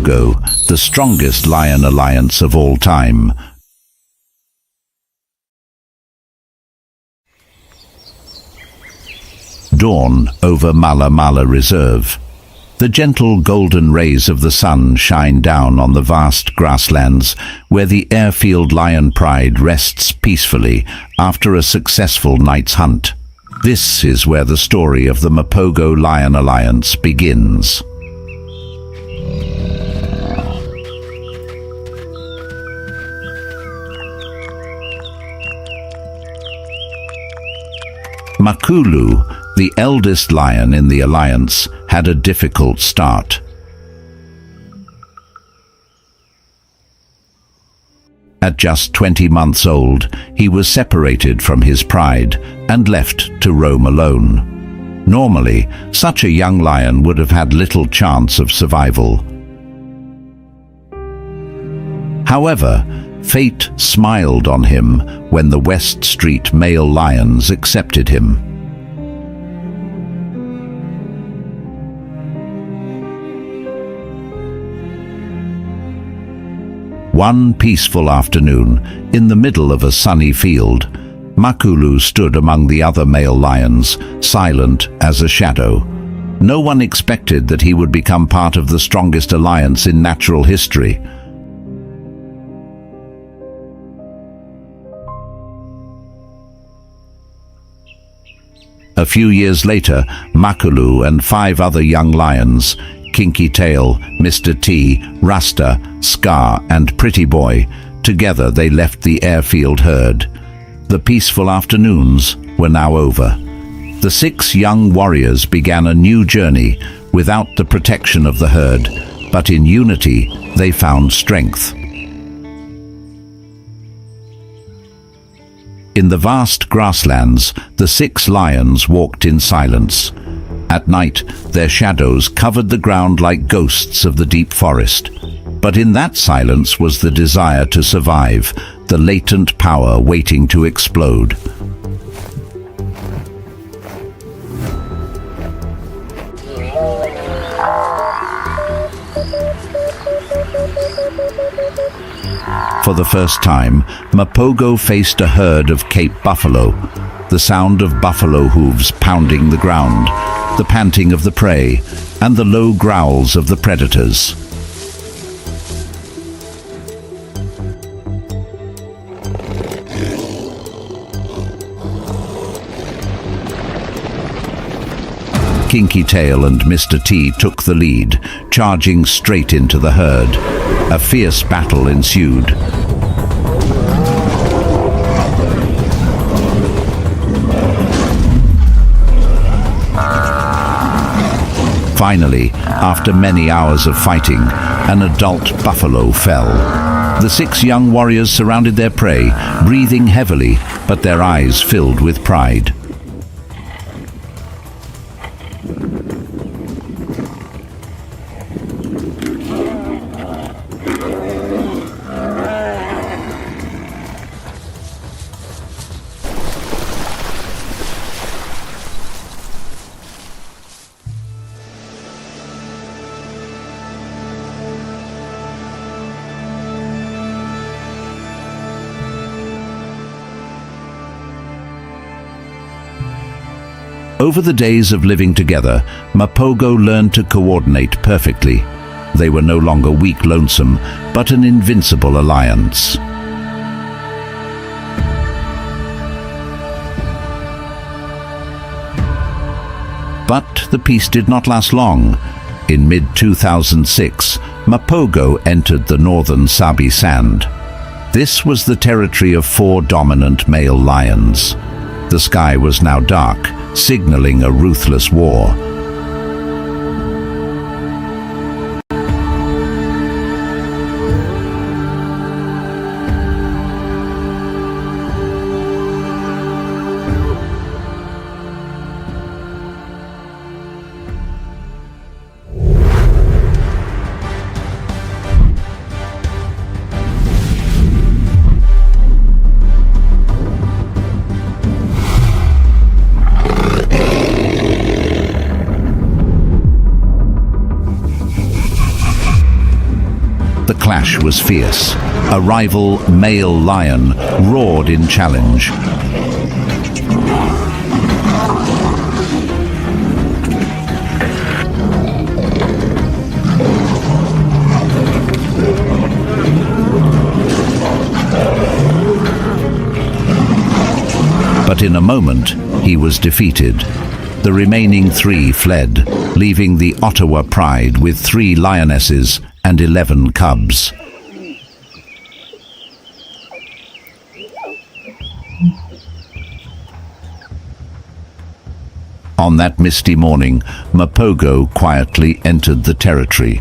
Mapogo, the strongest lion alliance of all time. Dawn over Mala Mala Reserve. The gentle golden rays of the sun shine down on the vast grasslands where the airfield lion pride rests peacefully after a successful night's hunt. This is where the story of the Mapogo Lion Alliance begins. Makulu, the eldest lion in the alliance, had a difficult start. At just 20 months old, he was separated from his pride and left to roam alone. Normally, such a young lion would have had little chance of survival. However, fate smiled on him when the West Street male lions accepted him. One peaceful afternoon, in the middle of a sunny field, Makulu stood among the other male lions, silent as a shadow. No one expected that he would become part of the strongest alliance in natural history. A few years later, Makulu and 5 other young lions, Kinky Tail, Mr. T, Rasta, Scar and Pretty Boy, together they left the airfield herd. The peaceful afternoons were now over. The 6 young warriors began a new journey without the protection of the herd, but in unity they found strength. In the vast grasslands, the 6 lions walked in silence. At night, their shadows covered the ground like ghosts of the deep forest. But in that silence was the desire to survive, the latent power waiting to explode. For the first time, Mapogo faced a herd of Cape buffalo, the sound of buffalo hooves pounding the ground, the panting of the prey, and the low growls of the predators. Kinky Tail and Mr. T took the lead, charging straight into the herd. A fierce battle ensued. Finally, after many hours of fighting, an adult buffalo fell. The 6 young warriors surrounded their prey, breathing heavily, but their eyes filled with pride. Over the days of living together, Mapogo learned to coordinate perfectly. They were no longer weak lonesome, but an invincible alliance. But the peace did not last long. In mid-2006, Mapogo entered the northern Sabi Sand. This was the territory of 4 dominant male lions. The sky was now dark, signaling a ruthless war. clash was fierce. A rival male lion roared in challenge. But in a moment, he was defeated. The remaining 3 fled, leaving the Ottawa Pride with 3 lionesses and 11 cubs. On that misty morning, Mapogo quietly entered the territory.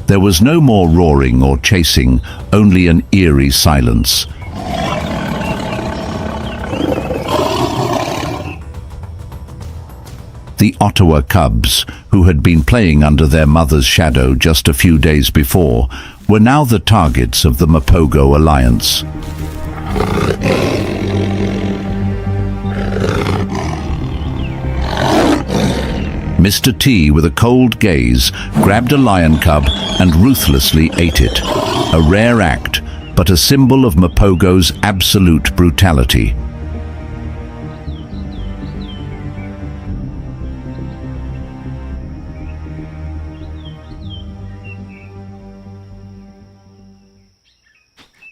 There was no more roaring or chasing, only an eerie silence. The Ottawa Cubs, who had been playing under their mother's shadow just a few days before, were now the targets of the Mapogo Alliance. Mr. T, with a cold gaze, grabbed a lion cub and ruthlessly ate it. A rare act, but a symbol of Mapogo's absolute brutality.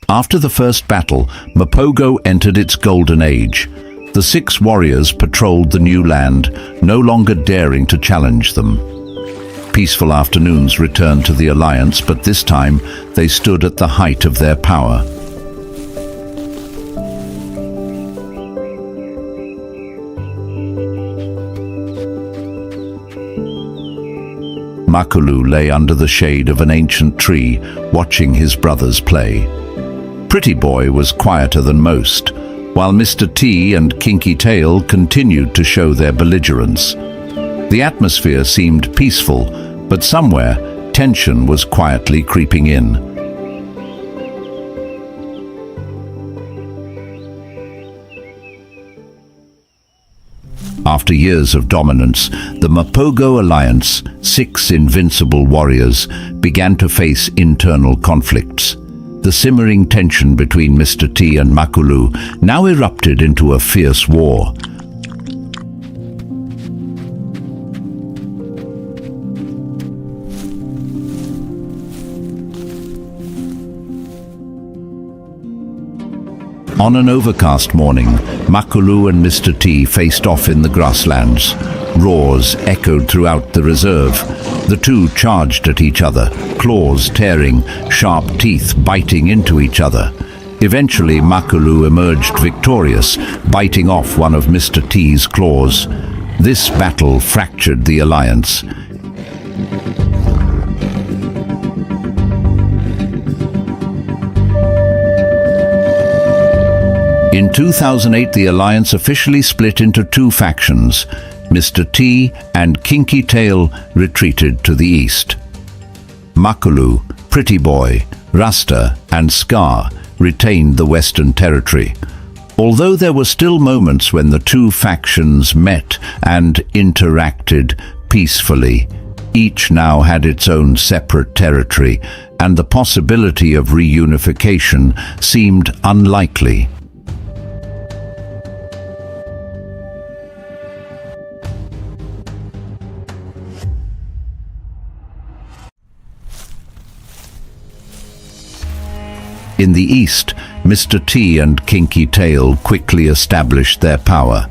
After the first battle, Mapogo entered its golden age. The 6 warriors patrolled the new land, no longer daring to challenge them. Peaceful afternoons returned to the Alliance, but this time they stood at the height of their power. Makulu lay under the shade of an ancient tree, watching his brothers play. Pretty Boy was quieter than most, while Mr. T and Kinky Tail continued to show their belligerence. The atmosphere seemed peaceful, but somewhere tension was quietly creeping in. After years of dominance, the Mapogo Alliance, 6 invincible warriors, began to face internal conflicts. The simmering tension between Mr. T and Makulu now erupted into a fierce war. On an overcast morning, Makulu and Mr. T faced off in the grasslands. Roars echoed throughout the reserve. The 2 charged at each other, claws tearing, sharp teeth biting into each other. Eventually, Makulu emerged victorious, biting off one of Mr. T's claws. This battle fractured the alliance. In 2008, the alliance officially split into 2 factions. Mr. T and Kinky Tail retreated to the east. Makulu, Pretty Boy, Rasta and Scar retained the Western Territory. Although there were still moments when the 2 factions met and interacted peacefully, each now had its own separate territory, and the possibility of reunification seemed unlikely. In the east, Mr. T and Kinky Tail quickly established their power.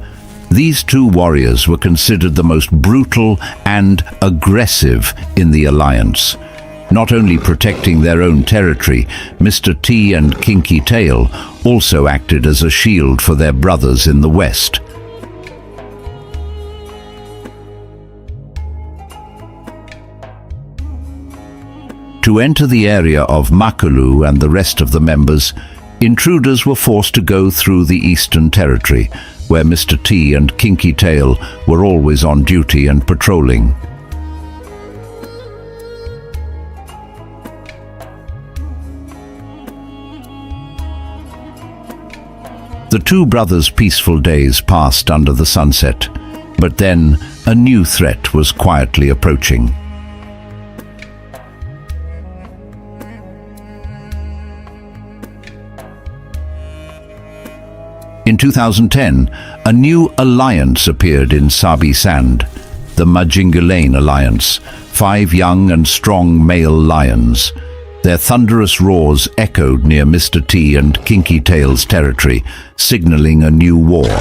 These 2 warriors were considered the most brutal and aggressive in the alliance. Not only protecting their own territory, Mr. T and Kinky Tail also acted as a shield for their brothers in the west. To enter the area of Makulu and the rest of the members, intruders were forced to go through the Eastern Territory, where Mr. T and Kinky Tail were always on duty and patrolling. The 2 brothers' peaceful days passed under the sunset, but then a new threat was quietly approaching. In 2010, a new alliance appeared in Sabi Sand, the Majingilane Alliance, 5 young and strong male lions. Their thunderous roars echoed near Mr. T and Kinky Tail's territory, signaling a new war.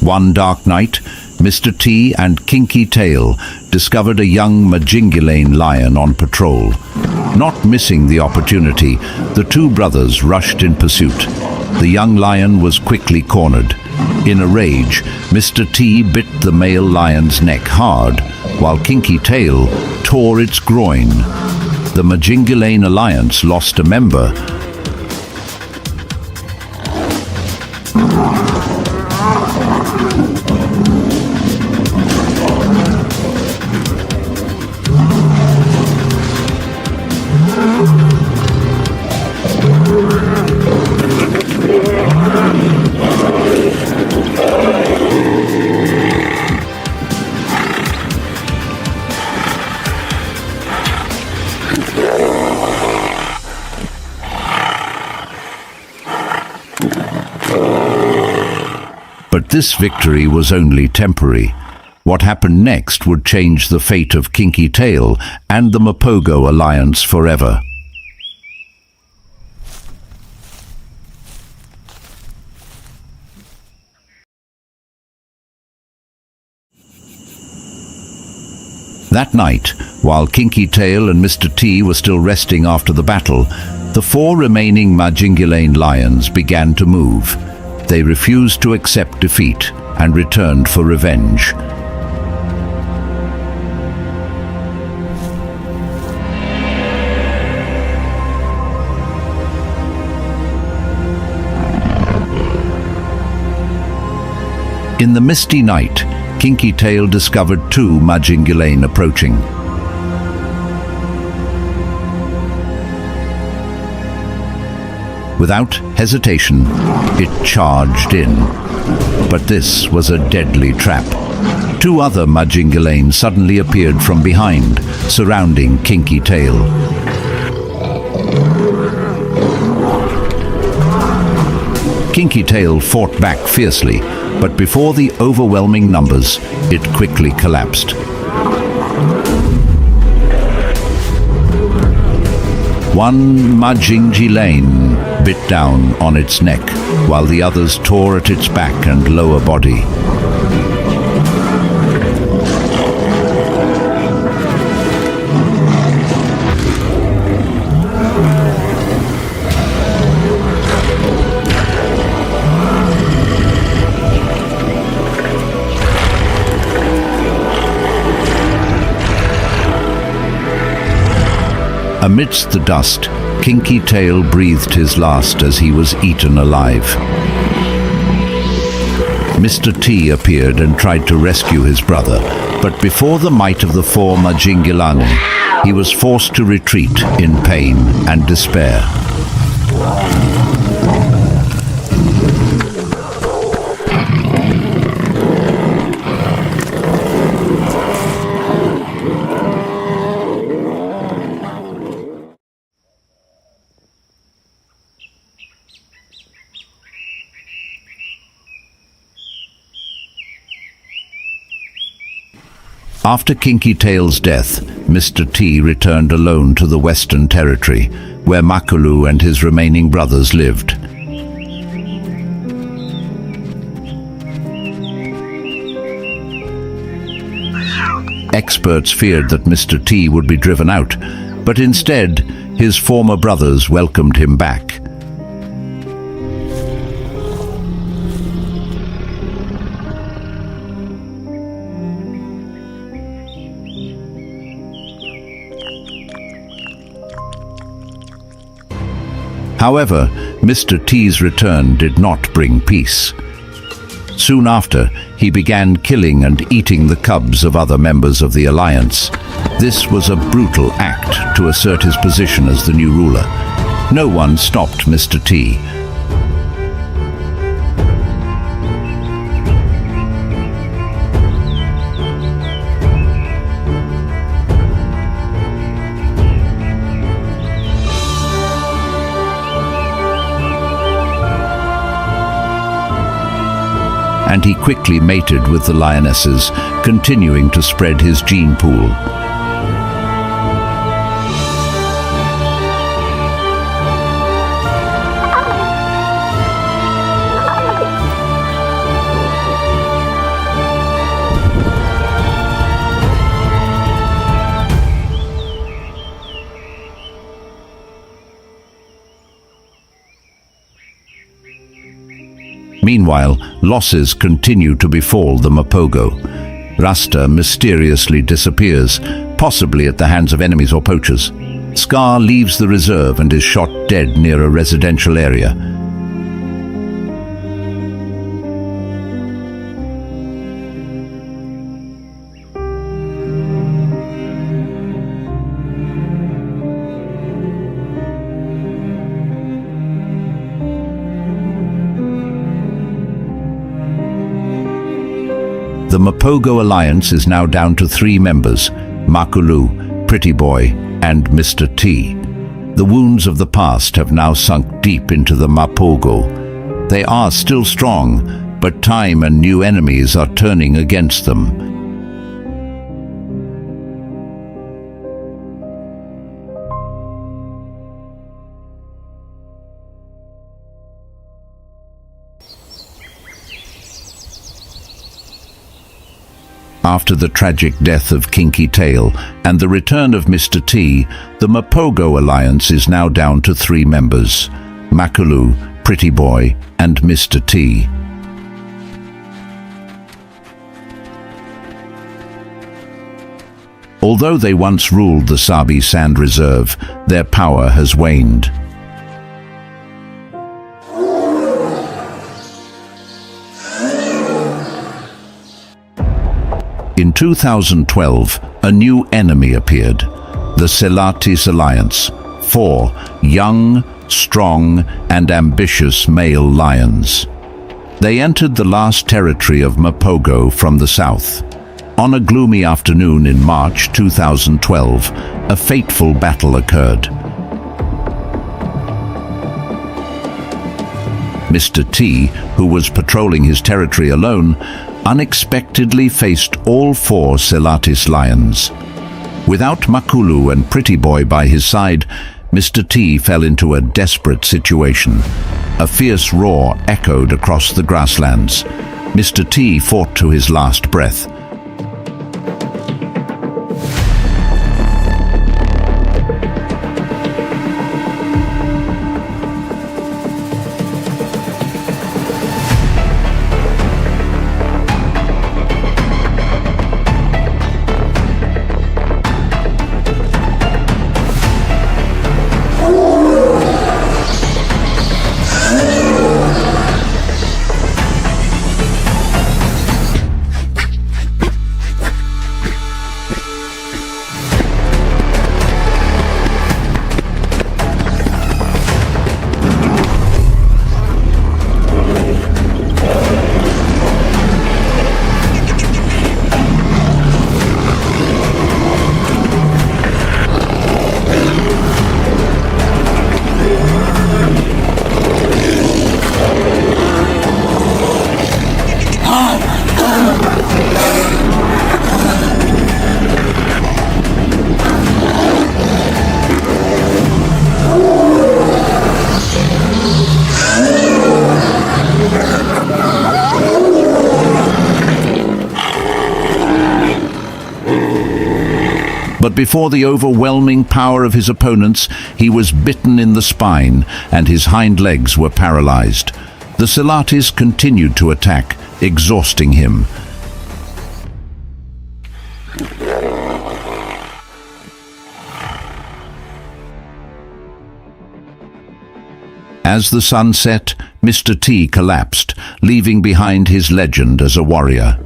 One dark night, Mr. T and Kinky Tail discovered a young Majingilane lion on patrol. Not missing the opportunity, the 2 brothers rushed in pursuit. The young lion was quickly cornered. In a rage, Mr. T bit the male lion's neck hard, while Kinky Tail tore its groin. The Majingilane Alliance lost a member. But this victory was only temporary. What happened next would change the fate of Kinky Tail and the Mapogo Alliance forever. That night, while Kinky Tail and Mr. T were still resting after the battle, the 4 remaining Majingilane lions began to move. They refused to accept defeat and returned for revenge. In the misty night, Kinky Tail discovered 2 Majingilane approaching. Without hesitation, it charged in. But this was a deadly trap. 2 other Majingilane suddenly appeared from behind, surrounding Kinky Tail. Kinky Tail fought back fiercely, but before the overwhelming numbers, it quickly collapsed. One Majingilane bit down on its neck, while the others tore at its back and lower body. Amidst the dust, Kinky Tail breathed his last as he was eaten alive. Mr. T appeared and tried to rescue his brother, but before the might of the 4 Majingilane, he was forced to retreat in pain and despair. After Kinky Tail's death, Mr. T returned alone to the Western Territory, where Makulu and his remaining brothers lived. Experts feared that Mr. T would be driven out, but instead, his former brothers welcomed him back. However, Mr. T's return did not bring peace. Soon after, he began killing and eating the cubs of other members of the Alliance. This was a brutal act to assert his position as the new ruler. No one stopped Mr. T. and he quickly mated with the lionesses, continuing to spread his gene pool. Meanwhile, losses continue to befall the Mapogo. Rasta mysteriously disappears, possibly at the hands of enemies or poachers. Scar leaves the reserve and is shot dead near a residential area. The Mapogo Alliance is now down to 3 members: Makulu, Pretty Boy, and Mr. T. The wounds of the past have now sunk deep into the Mapogo. They are still strong, but time and new enemies are turning against them. After the tragic death of Kinky Tail and the return of Mr. T, the Mapogo Alliance is now down to 3 members: Makulu, Pretty Boy, and Mr. T. Although they once ruled the Sabi Sand Reserve, their power has waned. In 2012, a new enemy appeared: the Selatis Alliance, 4 young, strong, and ambitious male lions. They entered the last territory of Mapogo from the south. On a gloomy afternoon in March 2012, a fateful battle occurred. Mr. T, who was patrolling his territory alone, unexpectedly faced all 4 Selatis lions. Without Makulu and Pretty Boy by his side, Mr. T fell into a desperate situation. A fierce roar echoed across the grasslands. Mr. T fought to his last breath. But before the overwhelming power of his opponents, he was bitten in the spine and his hind legs were paralyzed. The Selatis continued to attack, exhausting him. As the sun set, Mr. T collapsed, leaving behind his legend as a warrior.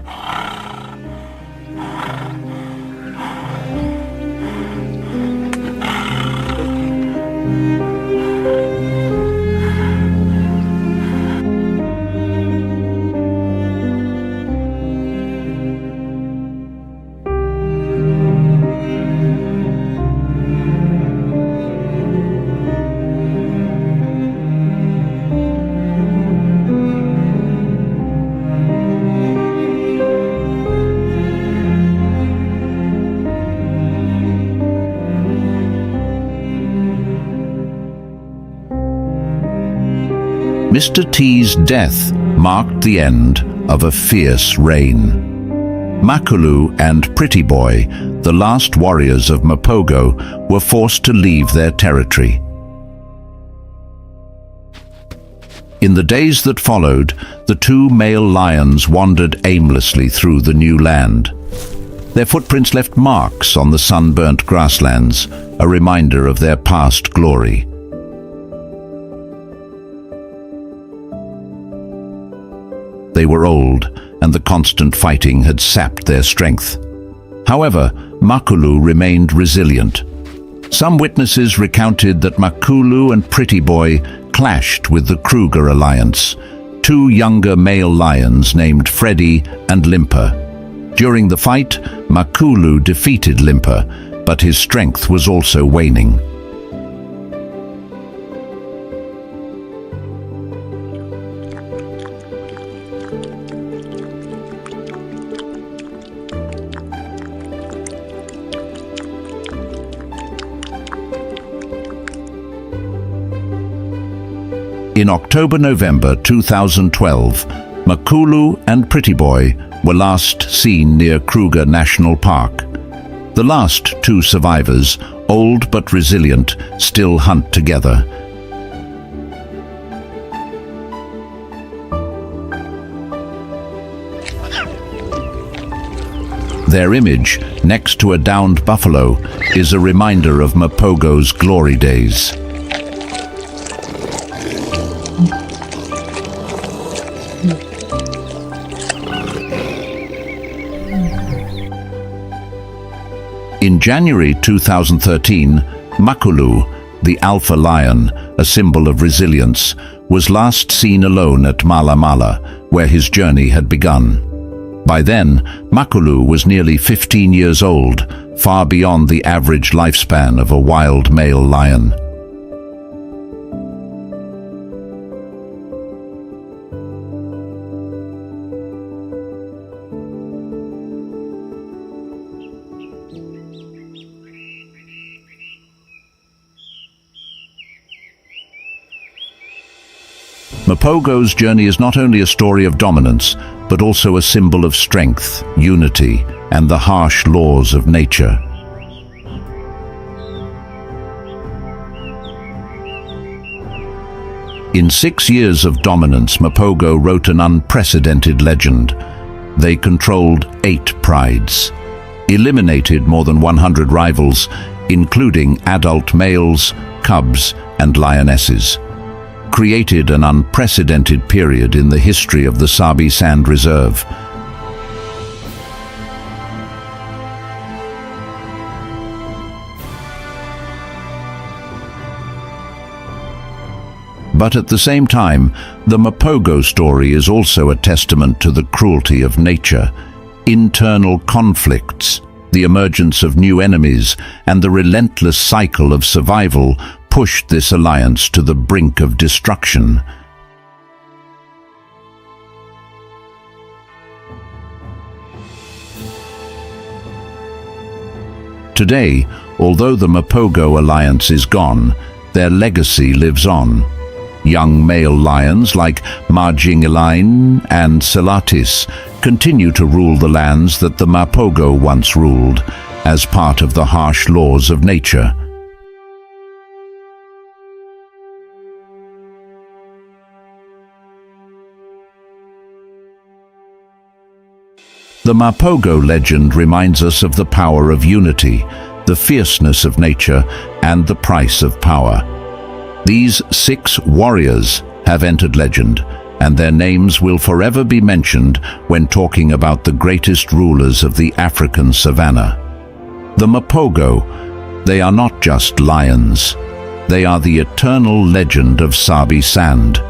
Mr. T's death marked the end of a fierce reign. Makulu and Pretty Boy, the last warriors of Mapogo, were forced to leave their territory. In the days that followed, the two male lions wandered aimlessly through the new land. Their footprints left marks on the sunburnt grasslands, a reminder of their past glory. They were old, and the constant fighting had sapped their strength. However, Makulu remained resilient. Some witnesses recounted that Makulu and Pretty Boy clashed with the Kruger alliance, two younger male lions named Freddy and Limper. During the fight, Makulu defeated Limper, but his strength was also waning. In October-November 2012, Makulu and Pretty Boy were last seen near Kruger National Park. The last two survivors, old but resilient, still hunt together. Their image, next to a downed buffalo, is a reminder of Mapogo's glory days. In January 2013, Makulu, the alpha lion, a symbol of resilience, was last seen alone at Mala Mala, where his journey had begun. By then, Makulu was nearly 15 years old, far beyond the average lifespan of a wild male lion. Mapogo's journey is not only a story of dominance, but also a symbol of strength, unity, and the harsh laws of nature. In 6 years of dominance, Mapogo wrote an unprecedented legend. They controlled 8 prides, eliminated more than 100 rivals, including adult males, cubs, and lionesses, created an unprecedented period in the history of the Sabi Sand Reserve. But at the same time, the Mapogo story is also a testament to the cruelty of nature, internal conflicts, the emergence of new enemies, and the relentless cycle of survival pushed this alliance to the brink of destruction. Today, although the Mapogo alliance is gone, their legacy lives on. Young male lions like Majingilain and Selatis continue to rule the lands that the Mapogo once ruled, as part of the harsh laws of nature. The Mapogo legend reminds us of the power of unity, the fierceness of nature, and the price of power. These 6 warriors have entered legend, and their names will forever be mentioned when talking about the greatest rulers of the African savanna. The Mapogo, they are not just lions. They are the eternal legend of Sabi Sand.